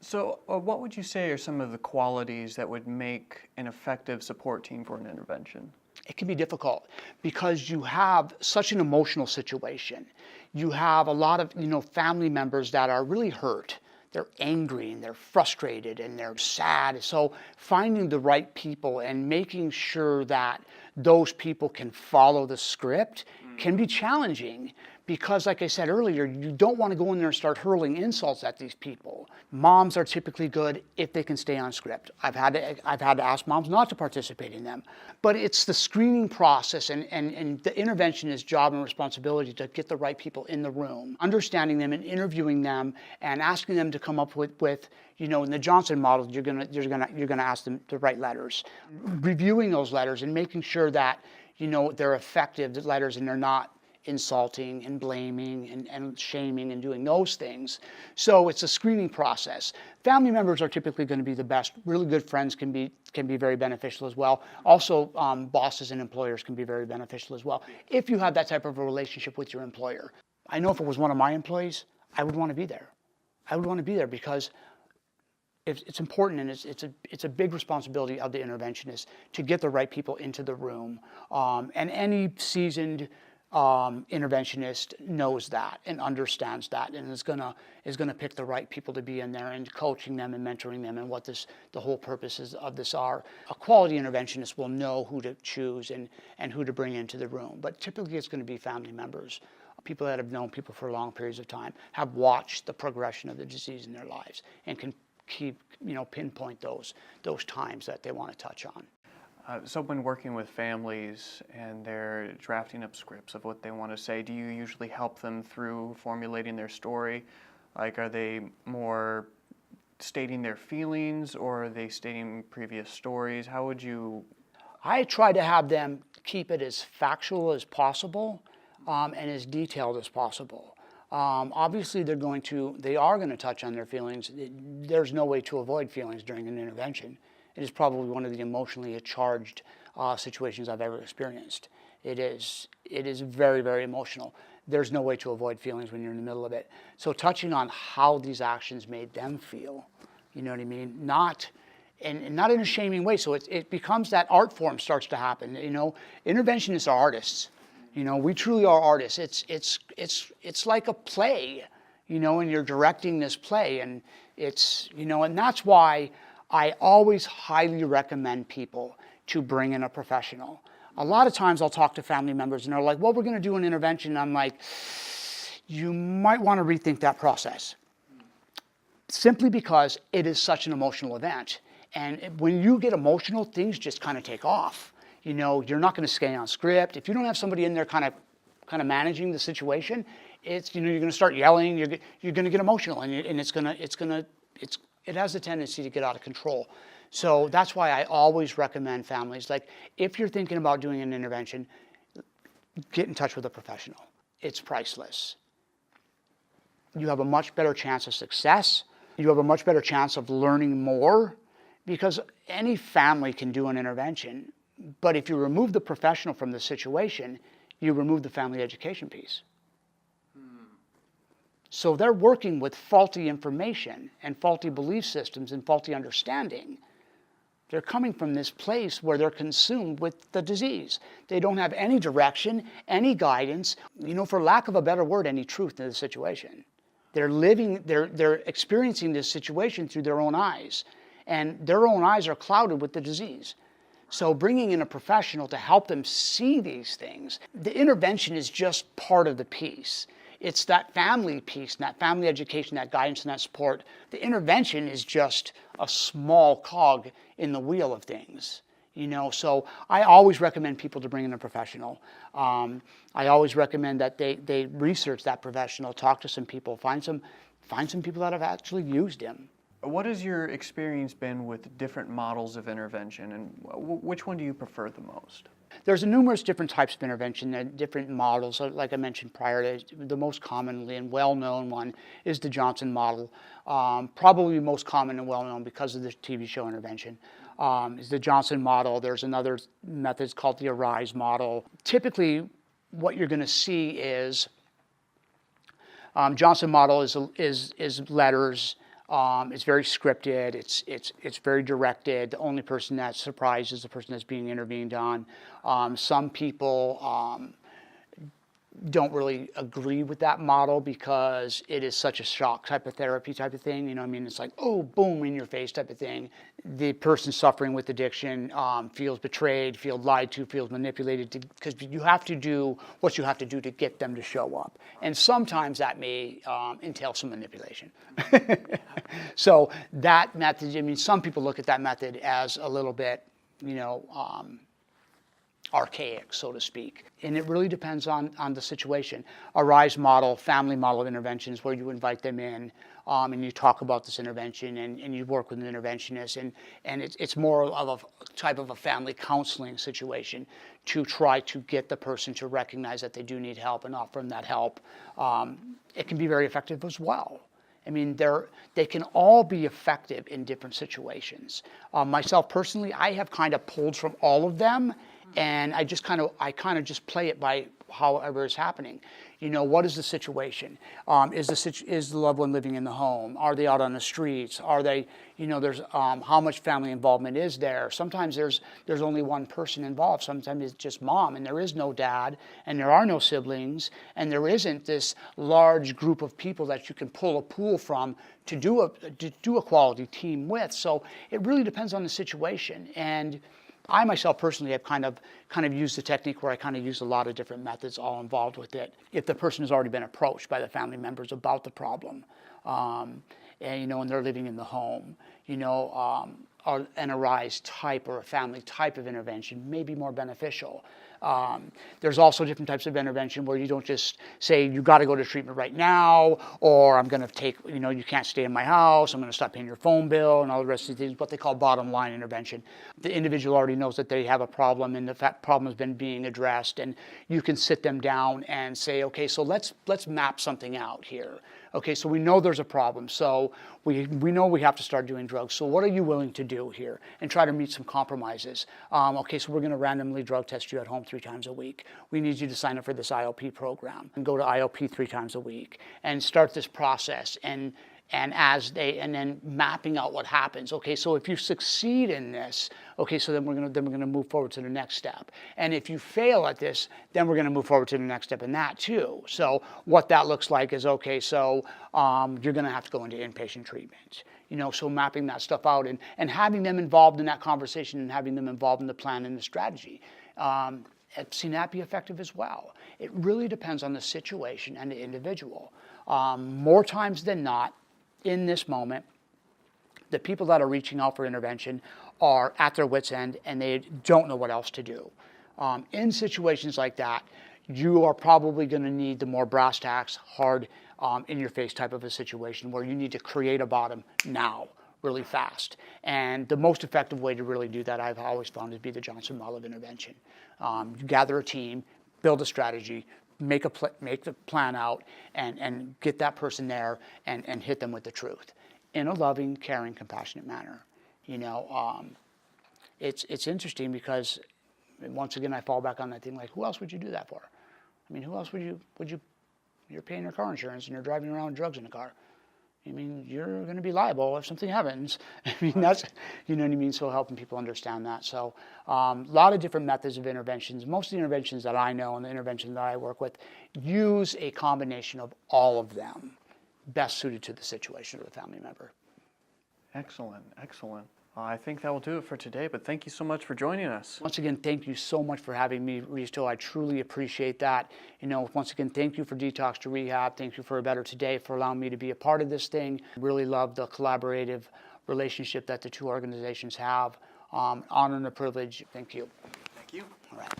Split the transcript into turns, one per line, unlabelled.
So, what would you say are some of the qualities that would make an effective support team for an intervention?
It can be difficult because you have such an emotional situation. You have a lot of, family members that are really hurt. They're angry and they're frustrated and they're sad. So finding the right people and making sure that those people can follow the script can be challenging because, like I said earlier, you don't want to go in there and start hurling insults at these people. Moms are typically good if they can stay on script. I've had to ask moms not to participate in them. But it's the screening process and the interventionist's job and responsibility to get the right people in the room, understanding them and interviewing them and asking them to come up with in the Johnson model, you're gonna ask them to write letters, reviewing those letters and making sure that they're effective letters and they're not insulting and blaming and shaming and doing those things. So it's a screening process. Family members are typically going to be the best. Really good friends can be very beneficial as well. Also, bosses and employers can be very beneficial as well if you have that type of a relationship with your employer. I know if it was one of my employees, I would want to be there. I would want to be there because it's important, and it's a big responsibility of the interventionist to get the right people into the room. And any seasoned interventionist knows that and understands that, and is gonna pick the right people to be in there and coaching them and mentoring them and what the whole purposes of this are. A quality interventionist will know who to choose and who to bring into the room, but typically it's going to be family members, people that have known people for long periods of time, have watched the progression of the disease in their lives, and can pinpoint those times that they want to touch on.
So when working with families and they're drafting up scripts of what they want to say, do you usually help them through formulating their story? Like, are they more stating their feelings, or are they stating previous stories? How would you?
I try to have them keep it as factual as possible and as detailed as possible. Obviously, they are going to touch on their feelings. There's no way to avoid feelings during an intervention. It is probably one of the emotionally charged situations I've ever experienced. It is very, very emotional. There's no way to avoid feelings when you're in the middle of it. So touching on how these actions made them feel, you know what I mean? Not in a shaming way. So it becomes that art form starts to happen. Interventionists are artists. We truly are artists. It's like a play, and you're directing this play, and and that's why I always highly recommend people to bring in a professional. A lot of times I'll talk to family members and they're like, well, we're going to do an intervention. And I'm like, you might want to rethink that process. Simply because it is such an emotional event. And when you get emotional, things just kind of take off. You're not going to stay on script. If you don't have somebody in there kind of managing the situation, you're going to start yelling. You're going to get emotional, and it has a tendency to get out of control. So that's why I always recommend families, like, if you're thinking about doing an intervention, get in touch with a professional. It's priceless. You have a much better chance of success. You have a much better chance of learning more, because any family can do an intervention. But if you remove the professional from the situation, you remove the family education piece. So they're working with faulty information and faulty belief systems and faulty understanding. They're coming from this place where they're consumed with the disease. They don't have any direction, any guidance, for lack of a better word, any truth in the situation. They're experiencing this situation through their own eyes, and their own eyes are clouded with the disease. So bringing in a professional to help them see these things, the intervention is just part of the piece. It's that family piece, and that family education, that guidance, and that support. The intervention is just a small cog in the wheel of things. So I always recommend people to bring in a professional. I always recommend that they research that professional, talk to some people, find some people that have actually used him.
What has your experience been with different models of intervention, and which one do you prefer the most?
There's numerous different types of intervention and different models. Like I mentioned prior, the most commonly and well-known one is the Johnson model. Probably most common and well-known because of the TV show Intervention. Is the Johnson model. There's another method called the Arise model. Typically, what you're going to see is Johnson model is letters. It's very scripted. It's very directed. The only person that's surprised is the person that's being intervened on. Some people don't really agree with that model because it is such a shock type of therapy type of thing. You know what I mean? It's like, oh, boom, in your face type of thing. The person suffering with addiction feels betrayed, feels lied to, feels manipulated because you have to do what you have to do to get them to show up. And sometimes that may entail some manipulation. So that method, I mean, some people look at that method as a little bit, archaic, so to speak. And it really depends on the situation. A RISE model, family model of interventions, where you invite them in and you talk about this intervention and you work with an interventionist. And it's more of a type of a family counseling situation to try to get the person to recognize that they do need help and offer them that help. It can be very effective as well. I mean, they can all be effective in different situations. Myself personally, I have kind of pulled from all of them. And I kind of just play it by however it's happening. What is the situation? Is the loved one living in the home? Are they out on the streets? Are they, there's how much family involvement is there? Sometimes there's only one person involved. Sometimes it's just mom, and there is no dad, and there are no siblings, and there isn't this large group of people that you can pull a pool from to do a quality team with. So it really depends on the situation. And I myself personally have kind of used the technique where I kind of use a lot of different methods all involved with it. If the person has already been approached by the family members about the problem, and they're living in the home, an arise type or a family type of intervention may be more beneficial. There's also different types of intervention where you don't just say you got to go to treatment right now, or I'm going to take, you can't stay in my house, I'm going to stop paying your phone bill and all the rest of the things, what they call bottom line intervention. The individual already knows that they have a problem and the problem has been being addressed, and you can sit them down and say, okay, so let's map something out here. Okay, so we know there's a problem, so we know we have to start doing drugs. So what are you willing to do here? And try to meet some compromises. Okay, so we're going to randomly drug test you at home 3 times a week. We need you to sign up for this IOP program and go to IOP 3 times a week and start this process and then mapping out what happens. Okay, so if you succeed in this, okay, so then we're gonna move forward to the next step. And if you fail at this, then we're gonna move forward to the next step in that too. So what that looks like is, okay, so you're gonna have to go into inpatient treatment. So mapping that stuff out and having them involved in that conversation and having them involved in the plan and the strategy. I've seen that be effective as well. It really depends on the situation and the individual. More times than not, in this moment, the people that are reaching out for intervention are at their wit's end and they don't know what else to do. In situations like that, you are probably going to need the more brass tacks, hard, in-your-face type of a situation where you need to create a bottom now, really fast. And the most effective way to really do that, I've always found, is be the Johnson model of intervention. You gather a team, build a strategy, make the plan out, and get that person there and hit them with the truth in a loving, caring, compassionate manner. It's interesting because once again I fall back on that thing, like, who else would you do that for? I mean, who else would you you're paying your car insurance and you're driving around with drugs in the car. I mean, you're going to be liable if something happens. I mean, that's, you know what I mean? So helping people understand that. So a lot of different methods of interventions. Most of the interventions that I know and the interventions that I work with use a combination of all of them, best suited to the situation of the family member.
Excellent, excellent. I think that will do it for today, but thank you so much for joining us.
Once again, thank you so much for having me, Risto. I truly appreciate that. Once again, thank you for Detox to Rehab. Thank you for A Better Today for allowing me to be a part of this thing. Really love the collaborative relationship that the two organizations have. Honor and a privilege. Thank you.
Thank you.
All right.